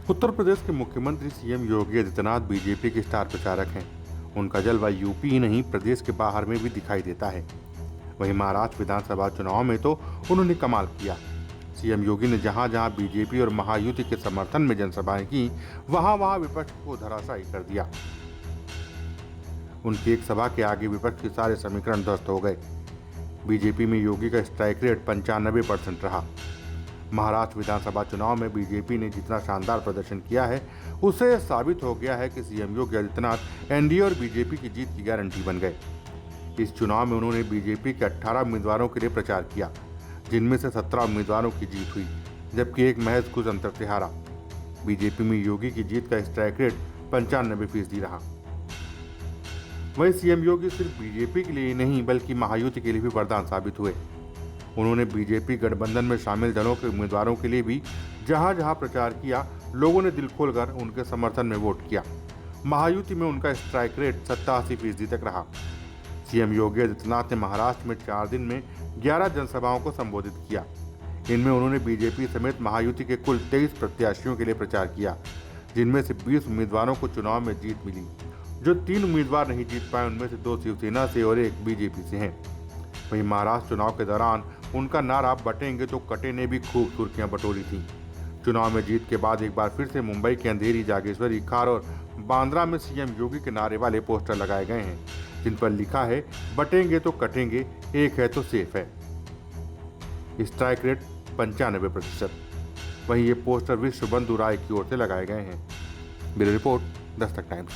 उत्तर प्रदेश के मुख्यमंत्री CM Yogi Adityanath BJP के स्टार प्रचारक हैं। उनका जलवा यूपी ही नहीं प्रदेश के बाहर में भी दिखाई देता है। वहीं महाराष्ट्र विधानसभा चुनाव में तो उन्होंने कमाल किया। सीएम योगी ने जहां जहां बीजेपी और महायुति के समर्थन में जनसभाएं की, वहां वहां विपक्ष को धराशायी कर दिया। उनकी एक सभा के आगे विपक्ष के सारे समीकरण ध्वस्त हो गए। बीजेपी में योगी का स्ट्राइक रेट 95% रहा। महाराष्ट्र विधानसभा चुनाव में बीजेपी ने जितना शानदार प्रदर्शन किया है, उससे साबित हो गया है कि सीएम योगी आदित्यनाथ एनडीए और बीजेपी की जीत की गारंटी बन गए। इस चुनाव में उन्होंने बीजेपी के 18 उम्मीदवारों के लिए प्रचार किया, जिनमें से 17 उम्मीदवारों की जीत हुई, जबकि एक महज कुछ अंतर से हारा। बीजेपी में योगी की जीत का स्ट्राइक रेट 95% रहा। वहीं सीएम योगी सिर्फ बीजेपी के लिए ही नहीं बल्कि महायुति के लिए भी वरदान साबित हुए। उन्होंने बीजेपी गठबंधन में शामिल दलों के उम्मीदवारों के लिए भी जहां जहां प्रचार किया, लोगों ने दिल खोलकर उनके समर्थन में वोट किया। महायुति में उनका स्ट्राइक रेट 87% तक रहा। सीएम योगी आदित्यनाथ ने महाराष्ट्र में 4 दिन में 11 जनसभाओं को संबोधित किया। इनमें उन्होंने बीजेपी समेत महायुति के कुल 23 प्रत्याशियों के लिए प्रचार किया, जिनमें से 20 उम्मीदवारों को चुनाव में जीत मिली। जो 3 उम्मीदवार नहीं जीत पाए, उनमें से 2 शिवसेना से और 1 बीजेपी से हैं। वहीं महाराष्ट्र चुनाव के दौरान उनका नारा बटेंगे तो कटे ने भी खूब सुर्खियां बटोरी थी। चुनाव में जीत के बाद एक बार फिर से मुंबई के अंधेरी, जागेश्वरी, खार और बांद्रा में सीएम योगी के नारे वाले पोस्टर लगाए गए हैं, जिन पर लिखा है बटेंगे तो कटेंगे, एक है तो सेफ है। Strike rate 95%। वहीं ये पोस्टर विश्व बंधु राय की ओर से लगाए गए हैं। Bureau report, Dastak times.